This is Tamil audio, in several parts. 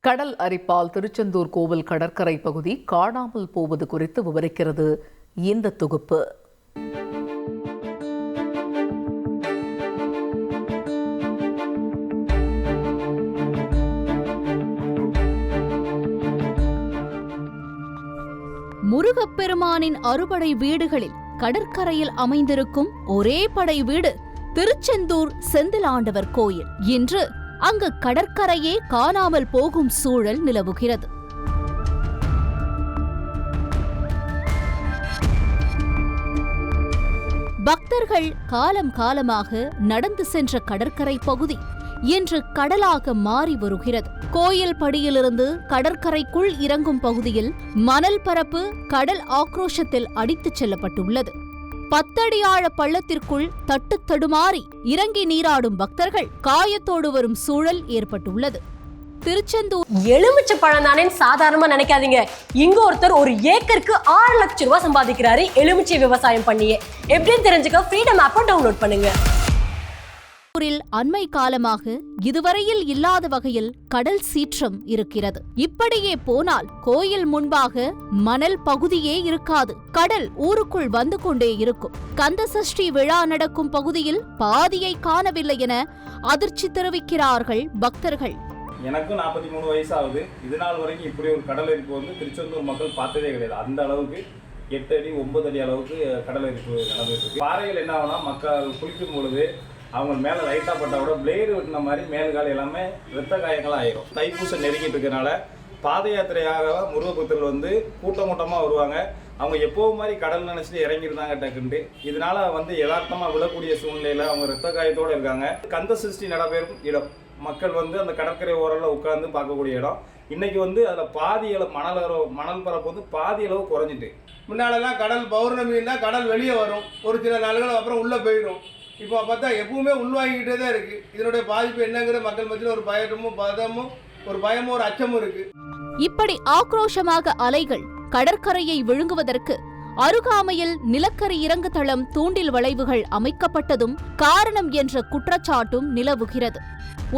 கடல் அரிப்பால் திருச்செந்தூர் கோவில் கடற்கரை பகுதி காணாமல் போவது குறித்து விவரிக்கிறது இந்த தொகுப்பு. முருகப்பெருமானின் அறுபடை வீடுகளில் கடற்கரையில் அமைந்திருக்கும் ஒரே படை வீடு திருச்செந்தூர் செந்திலாண்டவர் கோயில். இன்று அங்கு கடற்கரையே காணாமல் போகும் சூழல் நிலவுகிறது. பக்தர்கள் காலம் காலமாக நடந்து சென்ற கடற்கரை பகுதி இன்று கடலாக மாறி வருகிறது. கோயில் படியிலிருந்து கடற்கரைக்குள் இறங்கும் பகுதியில் மணல் பரப்பு கடல் ஆக்ரோஷத்தில் அடித்துச் செல்லப்பட்டுள்ளது. 10 அடி ஆழ பள்ளத்திற்குள் தட்டு தடுமாறி இறங்கி நீராடும் பக்தர்கள் காயத்தோடு வரும் சூழல் ஏற்பட்டுள்ளது. திருச்செந்தூர் எலுமிச்சை பழம் தானே சாதாரணமா நினைக்காதீங்க. இங்க ஒருத்தர் ஒரு ஏக்கருக்கு 6 லட்சம் ரூபாய் சம்பாதிக்கிறாரு எலுமிச்சை விவசாயம் பண்ணியே. எப்படின்னு தெரிஞ்சுக்க ஃப்ரீடம் ஆப்பை டவுன்லோட் பண்ணுங்க. அண்மை காலமாக இதுவரையில் இல்லாத வகையில் கடல் சீற்றம் இருக்கிறது. இப்படியே போனால் கோயில் முன்பாக மணல் பகுதியே இருக்காது. கடல் ஊருக்குள் வந்து கொண்டே இருக்கும். கந்தசஷ்டி விழா நடக்கும் பகுதியில் பாதியை காணவில்லை என அதிர்ச்சி தெரிவிக்கிறார்கள் பக்தர்கள். எனக்கும் 43 வயசு ஆகுது. இது நாள் வரைக்கும் இப்படி ஒரு கடல் அரிப்பு வந்து திருச்செந்தூர் மக்கள் பார்த்ததே கிடையாது. அந்த அளவுக்கு 8 அடி 9 அடி அளவுக்கு கடல் அரிப்பு நடந்துட்டு இருக்கு. பாறைகள் என்ன ஆகுனா மக்கள் குளிக்கும் பொழுது அவங்க மேலே லைட்டாக பட்டால் கூட பிளேடு வெட்டின மாதிரி மேல்கால் எல்லாமே ரத்த காயங்கள் ஆயிரும். தைப்பூசம் நெருங்கிட்டு இருக்கனால பாத யாத்திரையாக முருகபக்தர்கள் வந்து கூட்டமாக வருவாங்க. அவங்க எப்போவும் மாதிரி கடல் நினைச்சிட்டு இறங்கியிருந்தாங்க டக்குன்ட்டு. இதனால வந்து யதார்த்தமாக விழக்கூடிய சூழ்நிலையில் அவங்க ரத்த காயத்தோடு இருக்காங்க. கந்த சஷ்டி நடைபெறும் இடம் மக்கள் வந்து அந்த கடற்கரை ஓரத்தில் உட்கார்ந்து பார்க்கக்கூடிய இடம். இன்னைக்கு வந்து அதில் பாதி அளவு மணல் பரப்பு வந்து பாதி அளவு குறைஞ்சிட்டு. முன்னாலெல்லாம் கடல் பௌர்ணமின்னா கடல் வெளியே வரும், ஒரு சில நாள்கள் அப்புறம் உள்ளே போயிடும். இப்போ பார்த்தா எப்பவுமே உள்வாங்கிக்கிட்டே தான் இருக்குது. இதனுடைய பாதிப்பு என்னங்கிற மக்கள் மத்தியில் ஒரு பயமும் ஒரு அச்சமும் இருக்கு. இப்படி ஆக்ரோஷமாக அலைகள் கடற்கரையை விழுங்குவதற்கு அருகாமையில் நிலக்கரி இறங்கு தளம் தூண்டில் வளைவுகள் அமைக்கப்பட்டதும் காரணம் என்ற குற்றச்சாட்டும் நிலவுகிறது.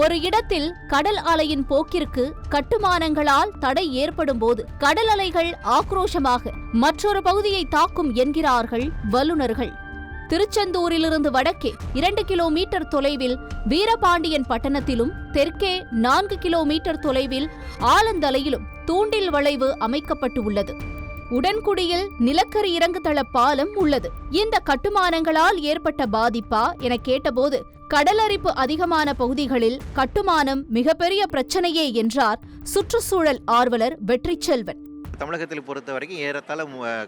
ஒரு இடத்தில் கடல் அலையின் போக்கிற்கு கட்டுமானங்களால் தடை ஏற்படும் போது கடல் அலைகள் ஆக்ரோஷமாக மற்றொரு பகுதியை தாக்கும் என்கிறார்கள் வல்லுநர்கள். திருச்செந்தூரிலிருந்து வடக்கே 2 கிலோமீட்டர் தொலைவில் வீரபாண்டியன் பட்டணத்திலும் தெற்கே 4 கிலோமீட்டர் தொலைவில் ஆலந்தலையிலும் தூண்டில் வளைவு அமைக்கப்பட்டு உள்ளது. உடன்குடியில் நிலக்கரி இறங்குதள பாலம் உள்ளது. இந்த கட்டுமானங்களால் ஏற்பட்ட பாதிப்பா என கேட்டபோது கடலரிப்பு அதிகமான பகுதிகளில் கட்டுமானம் மிகப்பெரிய பிரச்சனையே என்றார் சுற்றுச்சூழல் ஆர்வலர் வெற்றிச்செல்வன். தமிழகத்தில் பொறுத்த வரைக்கும் ஏறத்தாழ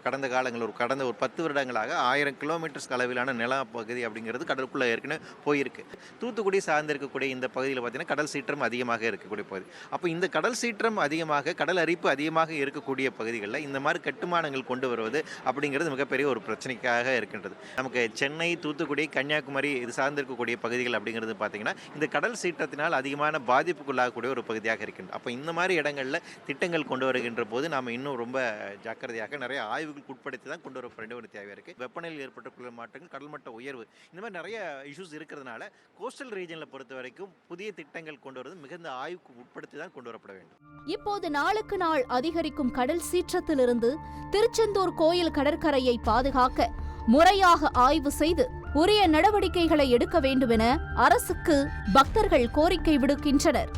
கடந்த ஒரு 10 வருடங்களாக 1000 கிலோமீட்டர்ஸ் அளவிலான நிலப்பகுதி அப்படிங்கிறது கடலுக்குள்ளே ஏற்கனவே போயிருக்கு. தூத்துக்குடி சார்ந்திருக்கக்கூடிய இந்த பகுதியில் பார்த்தீங்கன்னா கடல் சீற்றம் அதிகமாக இருக்கக்கூடிய பகுதி. அப்போ இந்த கடல் சீற்றம் அதிகமாக கடல் அரிப்பு அதிகமாக இருக்கக்கூடிய பகுதிகளில் இந்த மாதிரி கட்டுமானங்கள் கொண்டு வருவது அப்படிங்கிறது மிகப்பெரிய ஒரு பிரச்சனைக்காக இருக்கின்றது. நமக்கு சென்னை, தூத்துக்குடி, கன்னியாகுமரி இது சார்ந்திருக்கக்கூடிய பகுதிகள் அப்படிங்கிறது பார்த்தீங்கன்னா இந்த கடல் சீற்றத்தினால் அதிகமான பாதிப்புக்குள்ளாகக்கூடிய ஒரு பகுதியாக இருக்கின்றது. அப்போ இந்த மாதிரி இடங்களில் திட்டங்கள் கொண்டு வருகின்ற போது நாம் இன்னும் ரொம்ப ஜாக்கிரதையாக நிறைய ஆய்வுகளுக்கு உட்படுத்தி தான் கொண்டு வர வேண்டிய ஒரு தேவை இருக்குது. வெப்பநிலையில் ஏற்பட்ட மாற்றங்கள், கடல் மட்ட உயர்வு, இந்த மாதிரி நிறைய இஷ்யூஸ் இருக்கிறதுனால கோஸ்டல் ரீஜனில் பொறுத்த வரைக்கும் புதிய திட்டங்கள் கொண்டு வருவது மிகுந்த ஆய்வுக்கு உட்படுத்தி தான் கொண்டு வரப்பட வேண்டும். இப்போது நாளுக்கு நாள் அதிகரிக்கும் கடல் சீற்றத்திலிருந்து திருச்செந்தூர் கோயில் கடற்கரையை பாதுகாக்க முறையாக ஆய்வு செய்து உரிய நடவடிக்கைகளை எடுக்க வேண்டும் என அரசுக்கு பக்தர்கள் கோரிக்கை விடுக்கின்றனர்.